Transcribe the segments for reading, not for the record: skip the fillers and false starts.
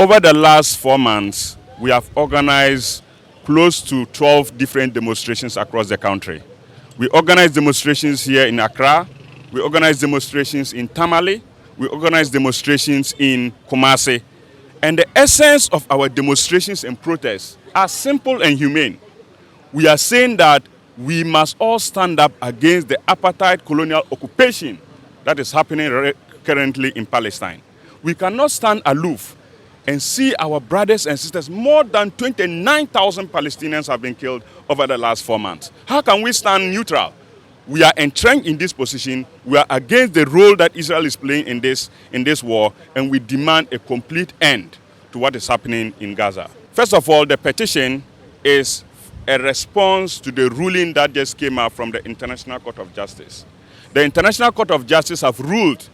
Over the last 4 months, we have organized close to 12 different demonstrations across the country. We organized demonstrations here in Accra, we organized demonstrations in Tamale, we organized demonstrations in Kumasi. And the essence of our demonstrations and protests are simple and humane. We are saying that we must all stand up against the apartheid colonial occupation that is happening currently in Palestine. We cannot stand aloof and see our brothers and sisters. More than 29,000 Palestinians have been killed over the last 4 months. How can we stand neutral? We are entrenched in this position. We are against the role that Israel is playing in this war, and we demand a complete end to what is happening in Gaza. First of all, the petition is a response to the ruling that just came out from the International Court of Justice. The International Court of Justice have ruled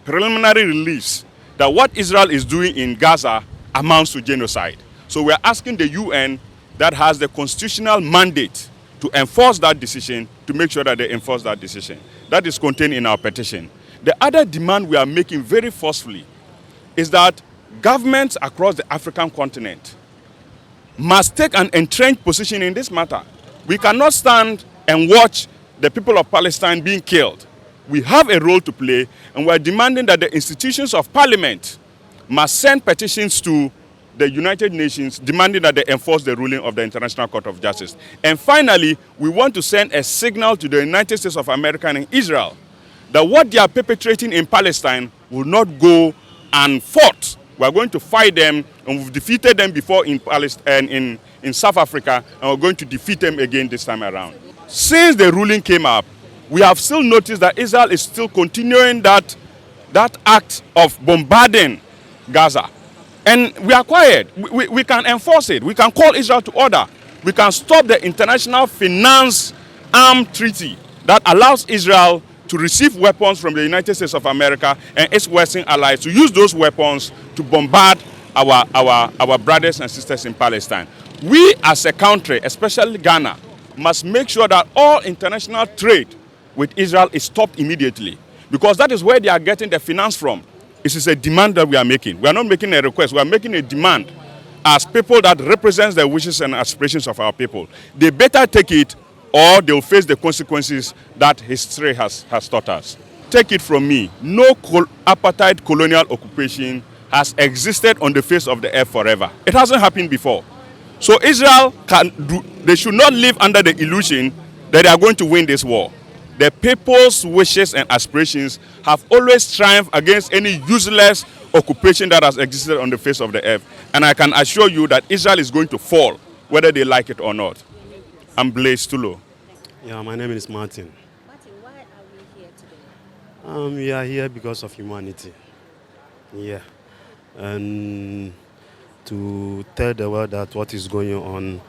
preliminary release that what Israel is doing in Gaza amounts to genocide. So we are asking the UN that has the constitutional mandate to enforce that decision, to make sure that they enforce that decision. That is contained in our petition. The other demand we are making very forcefully is that governments across the African continent must take an entrenched position in this matter. We cannot stand and watch the people of Palestine being killed. We have a role to play, and we are demanding that the institutions of parliament must send petitions to the United Nations demanding that they enforce the ruling of the International Court of Justice. And finally, we want to send a signal to the United States of America and Israel that what they are perpetrating in Palestine will not go unfought. We are going to fight them, and we've defeated them before in Palestine, in South Africa, and we're going to defeat them again this time around. Since the ruling came up, we have still noticed that Israel is still continuing that act of bombarding Gaza. And we are quiet. We can enforce it. We can call Israel to order. We can stop the International Finance Arm Treaty that allows Israel to receive weapons from the United States of America and its Western allies, to use those weapons to bombard our brothers and sisters in Palestine. We as a country, especially Ghana, must make sure that all international trade with Israel is stopped immediately, because that is where they are getting the finance from. This is a demand that we are making. We are not making a request. We are making a demand as people that represents the wishes and aspirations of our people. They better take it, or they'll face the consequences that history has taught us. Take it from me, no apartheid colonial occupation has existed on the face of the earth forever. It hasn't happened before. So Israel they should not live under the illusion that they are going to win this war. The people's wishes and aspirations have always triumphed against any useless occupation that has existed on the face of the earth. And I can assure you that Israel is going to fall, whether they like it or not. I'm Blaise Tulo. Yeah, my name is Martin. Martin, why are we here today? We are here because of humanity. Yeah. And to tell the world that what is going on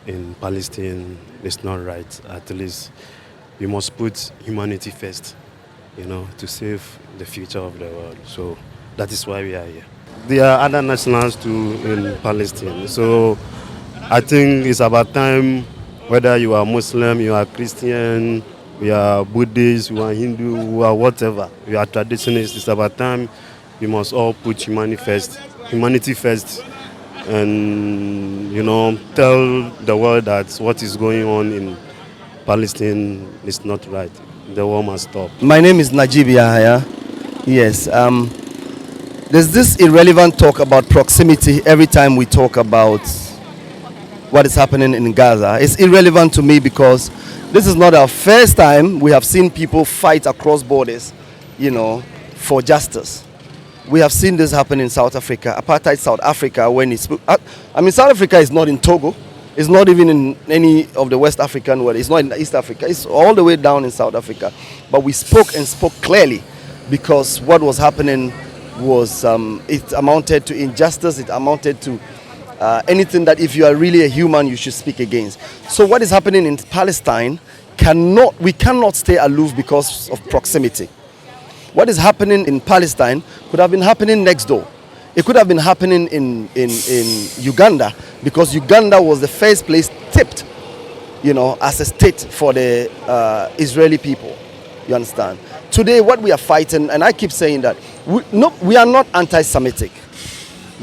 in Palestine is not right. At least we must put humanity first, to save the future of the world. So that is why we are here. There are other nationals too in Palestine. So I think it's about time, whether you are Muslim, you are Christian, you are Buddhist, you are Hindu, you are whatever, you are traditionalist, it's about time we must all put humanity first, and tell the world that what is going on in Palestine is not right. The war must stop. My name is Najib Yahya. Yes. There's this irrelevant talk about proximity every time we talk about what is happening in Gaza. It's irrelevant to me because this is not our first time we have seen people fight across borders, for justice. We have seen this happen in South Africa, apartheid South Africa, when South Africa is not in Togo. It's not even in any of the West African world. It's not in East Africa. It's all the way down in South Africa. But we spoke clearly, because what was happening was, it amounted to injustice. It amounted to anything that if you are really a human, you should speak against. So what is happening in Palestine, we cannot stay aloof because of proximity. What is happening in Palestine could have been happening next door. It could have been happening in Uganda, because Uganda was the first place tipped, as a state for the Israeli people. You understand? Today, what we are fighting, and I keep saying that, we are not anti-Semitic.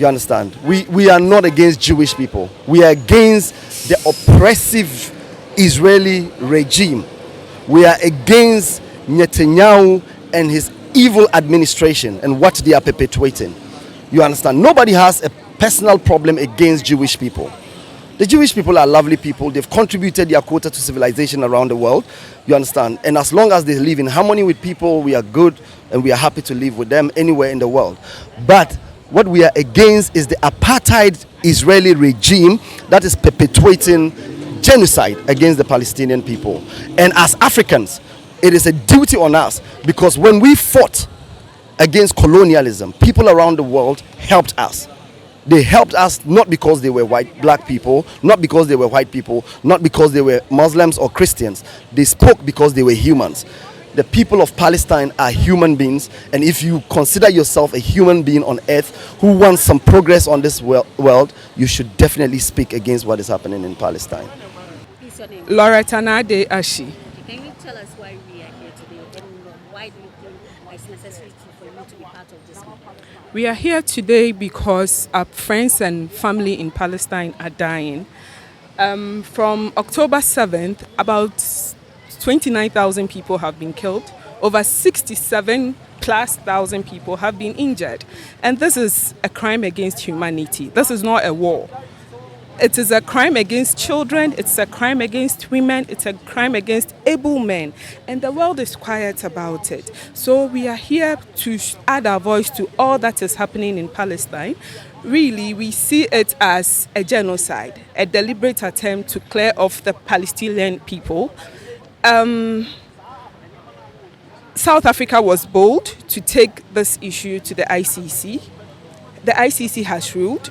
You understand? We are not against Jewish people. We are against the oppressive Israeli regime. We are against Netanyahu and his evil administration and what they are perpetuating. You understand? Nobody has a personal problem against Jewish people. The Jewish people are lovely people. They've contributed their quota to civilization around the world. You understand? And as long as they live in harmony with people, we are good and we are happy to live with them anywhere in the world. But what we are against is the apartheid Israeli regime that is perpetuating genocide against the Palestinian people. And as Africans, it is a duty on us, because when we fought against colonialism, people around the world helped us. They helped us not because they were black people, not because they were white people, not because they were Muslims or Christians. They spoke because they were humans. The people of Palestine are human beings, and if you consider yourself a human being on earth who wants some progress on this world, you should definitely speak against what is happening in Palestine. What's your name? Loretanade Ashi. Can you tell us why we are here today, and why do you think it's necessary for you to be part of this movement? We are here today because our friends and family in Palestine are dying. From October 7th, about 29,000 people have been killed. Over 67,000+ people have been injured. And this is a crime against humanity. This is not a war. It is a crime against children, it's a crime against women, it's a crime against able men. And the world is quiet about it. So we are here to add our voice to all that is happening in Palestine. Really, we see it as a genocide, a deliberate attempt to clear off the Palestinian people. South Africa was bold to take this issue to the ICC. The ICC has ruled.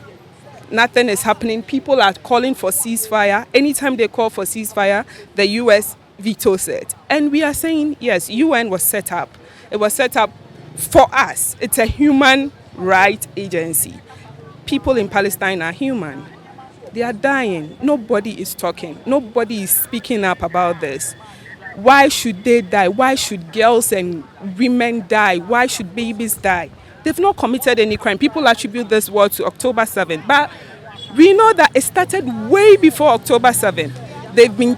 Nothing is happening. People are calling for ceasefire. Anytime they call for ceasefire, the US vetoes it. And we are saying, yes, UN was set up. It was set up for us. It's a human rights agency. People in Palestine are human. They are dying. Nobody is talking. Nobody is speaking up about this. Why should they die? Why should girls and women die? Why should babies die? They've not committed any crime. People attribute this war to October 7th. But we know that it started way before October 7th. They've been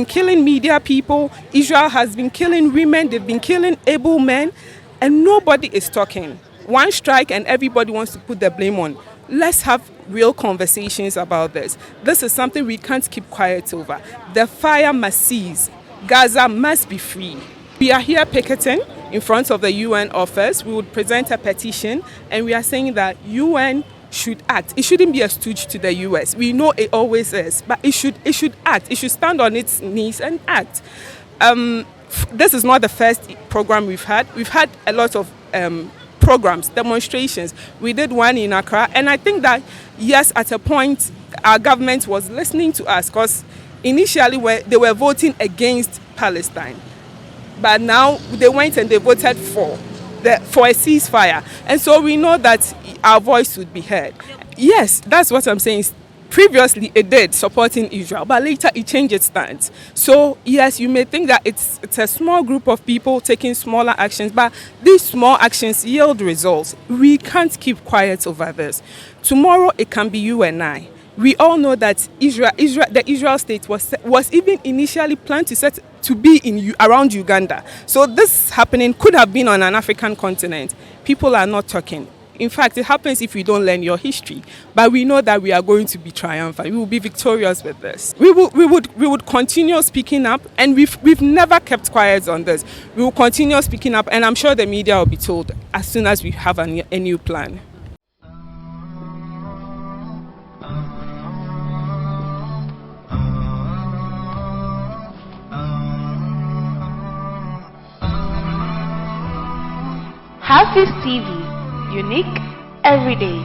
killing media people. Israel has been killing women. They've been killing able men. And nobody is talking. One strike and everybody wants to put the blame on. Let's have real conversations about this. This is something we can't keep quiet over. The fire must cease. Gaza must be free. We are here picketing in front of the UN office. We would present a petition, and we are saying that UN should act. It shouldn't be a stooge to the US. We know it always is, but it should act. It should stand on its knees and act. This is not the first program we've had. We've had a lot of programs, demonstrations. We did one in Accra, and I think that, yes, at a point, our government was listening to us, because initially they were voting against Palestine. But now they went and they voted for a ceasefire. And so we know that our voice would be heard. Yes, that's what I'm saying. Previously it did, supporting Israel, but later it changed its stance. So yes, you may think that it's a small group of people taking smaller actions, but these small actions yield results. We can't keep quiet over this. Tomorrow it can be you and I. We all know that the Israel state was even initially planned to be around Uganda. So this happening could have been on an African continent. People are not talking. In fact, it happens if you don't learn your history. But we know that we are going to be triumphant. We will be victorious with this. We would continue speaking up, and we've never kept quiet on this. We will continue speaking up, and I'm sure the media will be told as soon as we have a new plan. HAFIZ TV, unique every day.